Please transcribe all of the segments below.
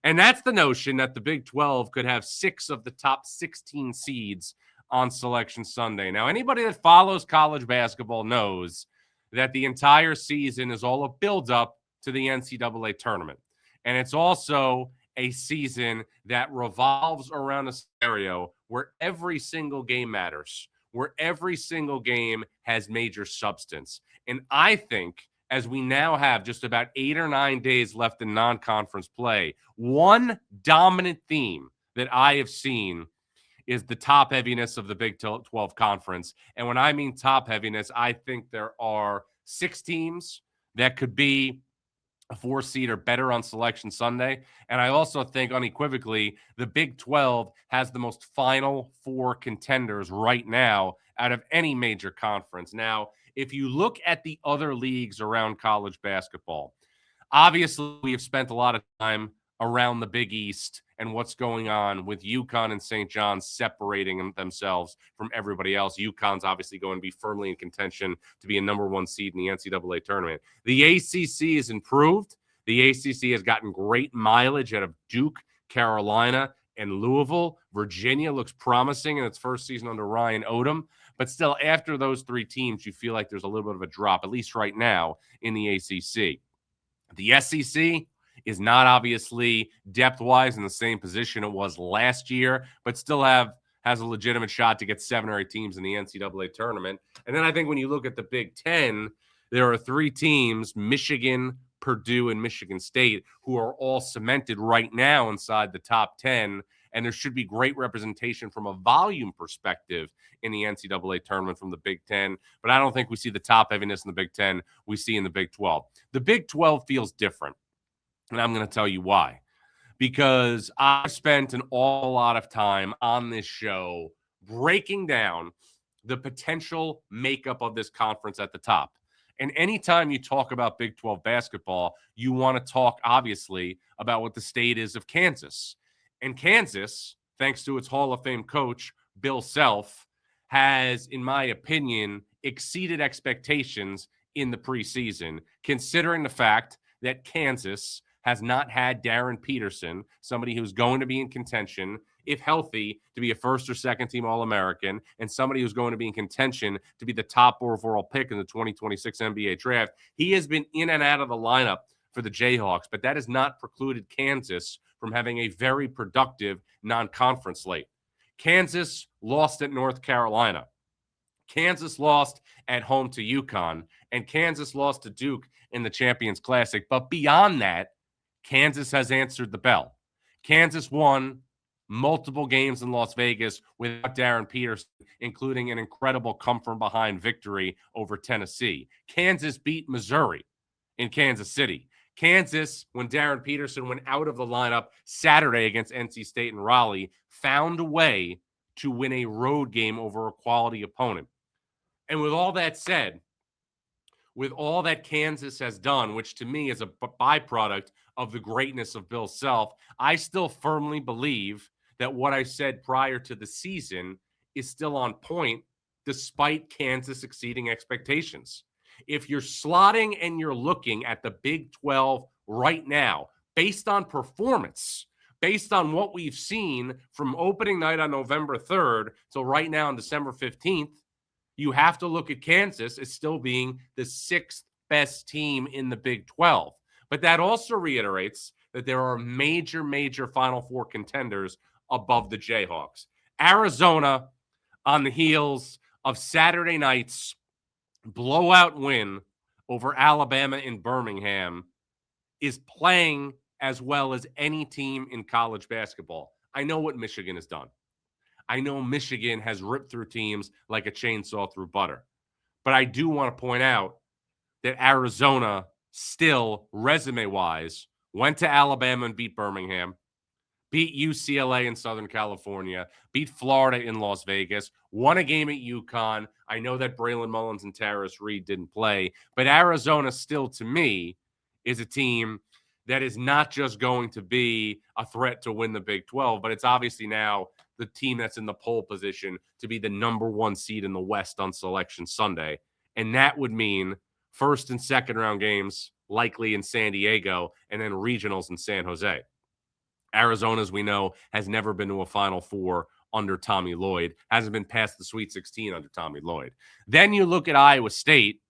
And that's the notion that the Big 12 could have 6 of the top 16 seeds on Selection Sunday. Now, anybody that follows college basketball knows that the entire season is all a buildup to the NCAA tournament. And it's also a season that revolves around a scenario where every single game matters, where every single game has major substance. And I think as we now have just about 8 or 9 days left in non-conference play, one dominant theme that I have seen is the top heaviness of the Big 12 conference. And when I mean top heaviness, I think there are 6 teams that could be a 4 seed or better on Selection Sunday. And I also think unequivocally the Big 12 has the most Final Four contenders right now out of any major conference. Now, if you look at the other leagues around college basketball, obviously we have spent a lot of time around the Big East and what's going on with UConn and St. John's separating themselves from everybody else. UConn's obviously going to be firmly in contention to be a number 1 seed in the NCAA tournament. The ACC is improved. The ACC has gotten great mileage out of Duke, Carolina, and Louisville. Virginia looks promising in its first season under Ryan Odom. But still, after those 3 teams, you feel like there's a little bit of a drop, at least right now, in the ACC. The SEC is not obviously depth-wise in the same position it was last year, but still has a legitimate shot to get 7 or 8 teams in the NCAA tournament. And then I think when you look at the Big Ten, there are 3 teams, Michigan, Purdue, and Michigan State, who are all cemented right now inside the top 10. And there should be great representation from a volume perspective in the NCAA tournament from the Big Ten. But I don't think we see the top heaviness in the Big Ten we see in the Big 12. The Big 12 feels different. And I'm going to tell you why. Because I've spent an awful lot of time on this show breaking down the potential makeup of this conference at the top. And anytime you talk about Big 12 basketball, you want to talk, obviously, about what the state is of Kansas. And Kansas, thanks to its Hall of Fame coach, Bill Self, has, in my opinion, exceeded expectations in the preseason, considering the fact that Kansas has not had Darren Peterson, somebody who's going to be in contention, if healthy, to be a first or second team All-American, and somebody who's going to be in contention to be the top overall pick in the 2026 NBA draft. He has been in and out of the lineup for the Jayhawks, but that has not precluded Kansas from having a very productive non-conference slate. Kansas lost at North Carolina. Kansas lost at home to UConn, and Kansas lost to Duke in the Champions Classic. But beyond that, Kansas has answered the bell. Kansas won multiple games in Las Vegas without Darren Peterson, including an incredible come-from-behind victory over Tennessee. Kansas beat Missouri in Kansas City. Kansas, when Darren Peterson went out of the lineup Saturday against NC State and Raleigh, found a way to win a road game over a quality opponent. And with all that said, with all that Kansas has done, which to me is a byproduct of the greatness of Bill Self, I still firmly believe that what I said prior to the season is still on point, despite Kansas exceeding expectations. If you're slotting and you're looking at the Big 12 right now, based on performance, based on what we've seen from opening night on November 3rd till right now on December 15th, you have to look at Kansas as still being the 6th best team in the Big 12. But that also reiterates that there are major Final Four contenders above the Jayhawks. Arizona, on the heels of Saturday night's blowout win over Alabama in Birmingham, is playing as well as any team in college basketball. I know what Michigan has done. I know Michigan has ripped through teams like a chainsaw through butter. But I do want to point out that Arizona still, resume-wise, went to Alabama and beat Birmingham, beat UCLA in Southern California, beat Florida in Las Vegas, won a game at UConn. I know that Braylon Mullins and Tarris Reed didn't play, but Arizona still, to me, is a team that is not just going to be a threat to win the Big 12, but it's obviously now the team that's in the pole position to be the number 1 seed in the West on Selection Sunday. And that would mean first and second round games likely in San Diego and then regionals in San Jose. Arizona, as we know, has never been to a Final Four under Tommy Lloyd, hasn't been past the Sweet 16 under Tommy Lloyd. Then you look at Iowa State,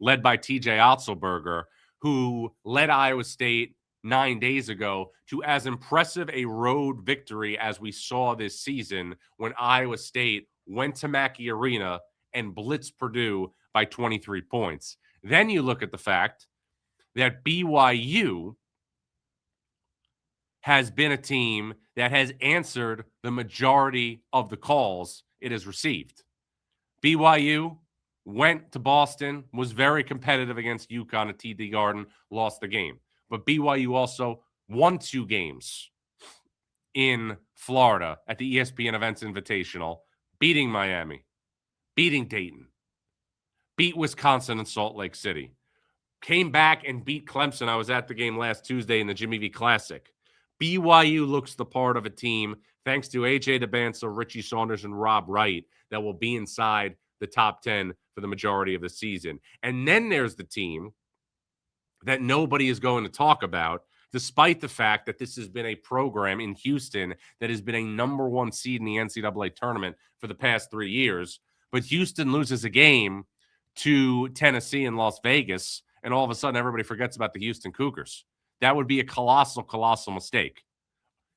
led by TJ Otzelberger, who led Iowa State 9 days ago to as impressive a road victory as we saw this season when Iowa State went to Mackey Arena and blitzed Purdue by 23 points. Then you look at the fact that BYU has been a team that has answered the majority of the calls it has received. BYU went to Boston, was very competitive against UConn at TD Garden, lost the game. But BYU also won 2 games in Florida at the ESPN Events Invitational, beating Miami, beating Dayton, beat Wisconsin and Salt Lake City, came back and beat Clemson. I was at the game last Tuesday in the Jimmy V Classic. BYU looks the part of a team, thanks to A.J. DeBanza, Richie Saunders, and Rob Wright, that will be inside the top 10 for the majority of the season. And then there's the team that nobody is going to talk about, despite the fact that this has been a program in Houston that has been a number 1 seed in the NCAA tournament for the past 3 years. But Houston loses a game to Tennessee and Las Vegas, and all of a sudden everybody forgets about the Houston Cougars. That would be a colossal mistake.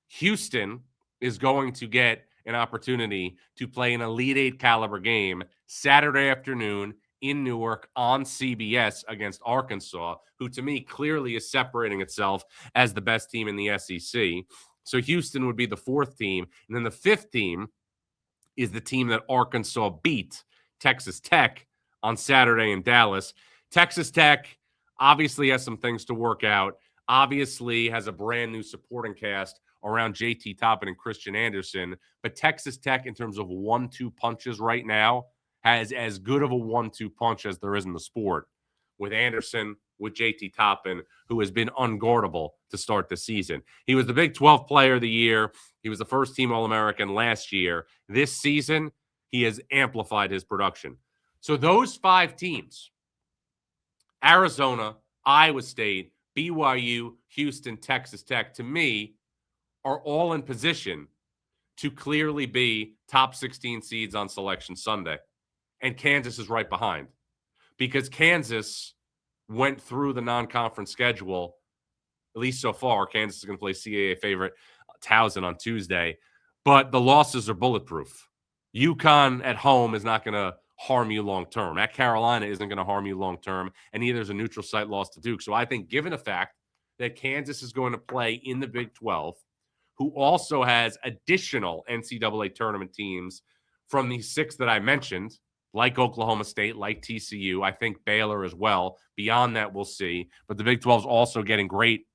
Houston is going to get an opportunity to play an Elite Eight caliber game Saturday afternoon in Newark on CBS against Arkansas, who to me clearly is separating itself as the best team in the SEC. So Houston would be the 4th team. And then the 5th team is the team that Arkansas beat, Texas Tech, on Saturday in Dallas. Texas Tech obviously has some things to work out. Obviously has a brand new supporting cast around JT Toppin and Christian Anderson. But Texas Tech, in terms of 1-2 punches right now, has as good of a 1-2 punch as there is in the sport, with Anderson, with JT Toppin, who has been unguardable to start the season. He was the Big 12 Player of the Year. He was the first-team All-American last year. This season, he has amplified his production. So those 5 teams, Arizona, Iowa State, BYU, Houston, Texas Tech, to me, are all in position to clearly be top 16 seeds on Selection Sunday. And Kansas is right behind, because Kansas went through the non-conference schedule, at least so far. Kansas is going to play CAA favorite Towson on Tuesday, but the losses are bulletproof. UConn at home is not going to harm you long-term. At Carolina isn't going to harm you long-term, and neither is a neutral site loss to Duke. So I think, given the fact that Kansas is going to play in the Big 12, who also has additional NCAA tournament teams from the 6 that I mentioned, like Oklahoma State, like TCU, I think Baylor as well. Beyond that, we'll see. But the Big 12 is also getting great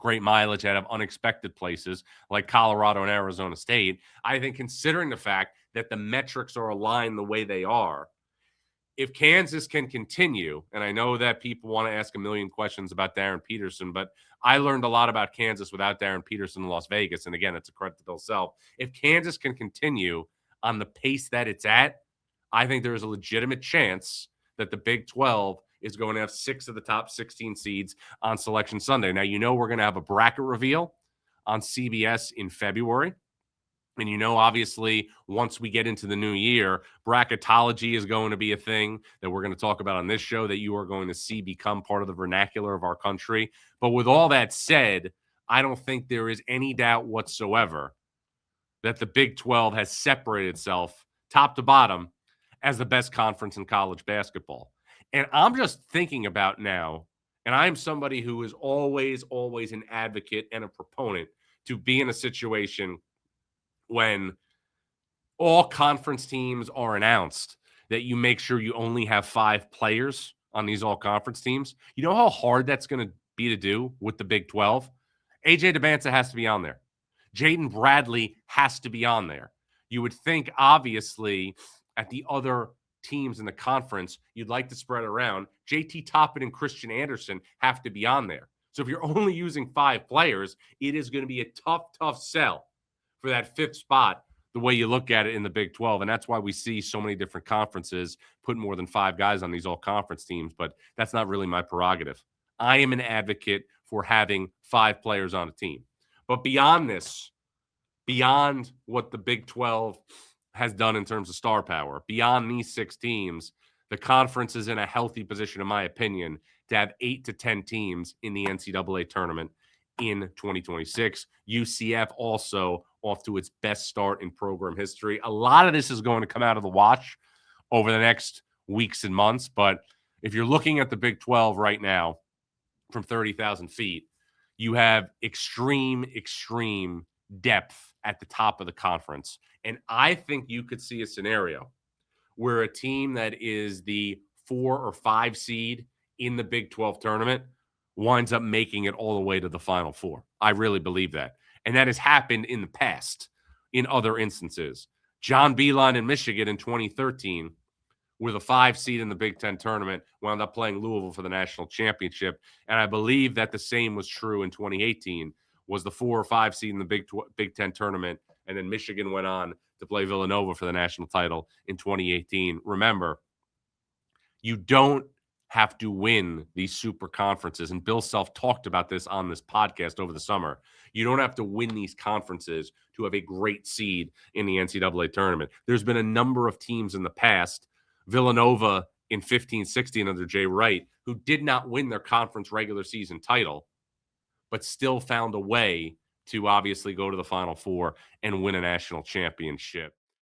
mileage out of unexpected places like Colorado and Arizona State. I think, considering the fact that the metrics are aligned the way they are, if Kansas can continue, and I know that people want to ask a million questions about Darren Peterson, but I learned a lot about Kansas without Darren Peterson in Las Vegas. And again, it's a credit to themselves. If Kansas can continue on the pace that it's at, I think there is a legitimate chance that the Big 12 is going to have 6 of the top 16 seeds on Selection Sunday. Now, we're going to have a bracket reveal on CBS in February. And obviously, once we get into the new year, bracketology is going to be a thing that we're going to talk about on this show, that you are going to see become part of the vernacular of our country. But with all that said, I don't think there is any doubt whatsoever that the Big 12 has separated itself top to bottom as the best conference in college basketball. And I'm just thinking about now, and I'm somebody who is always an advocate and a proponent to be in a situation when all conference teams are announced, that you make sure you only have 5 players on these all conference teams. You know how hard that's going to be to do with the Big 12? A.J. DeBanza has to be on there. Jaden Bradley has to be on there. You would think, obviously, at the other teams in the conference, you'd like to spread around. JT Toppin and Christian Anderson have to be on there. So if you're only using 5 players, it is going to be a tough sell for that 5th spot, the way you look at it in the Big 12. And that's why we see so many different conferences put more than 5 guys on these all-conference teams. But that's not really my prerogative. I am an advocate for having 5 players on a team. But beyond this, beyond what the Big 12 has done in terms of star power, beyond these 6 teams, the conference is in a healthy position, in my opinion, to have 8 to 10 teams in the NCAA tournament in 2026. UCF also off to its best start in program history. A lot of this is going to come out of the wash over the next weeks and months. But if you're looking at the Big 12 right now from 30,000 feet, you have extreme depth at the top of the conference. And I think you could see a scenario where a team that is the 4 or 5 seed in the Big 12 tournament winds up making it all the way to the Final Four. I really believe that. And that has happened in the past in other instances. John Beilein in Michigan in 2013 were the 5 seed in the Big Ten tournament, wound up playing Louisville for the national championship. And I believe that the same was true in 2018, was the 4 or 5 seed in the Big Ten tournament. And then Michigan went on to play Villanova for the national title in 2018. Remember, you don't have to win these super conferences. And Bill Self talked about this on this podcast over the summer. You don't have to win these conferences to have a great seed in the NCAA tournament. There's been a number of teams in the past, Villanova in 15-16 under Jay Wright, who did not win their conference regular season title, but still found a way to obviously go to the Final Four and win a national championship.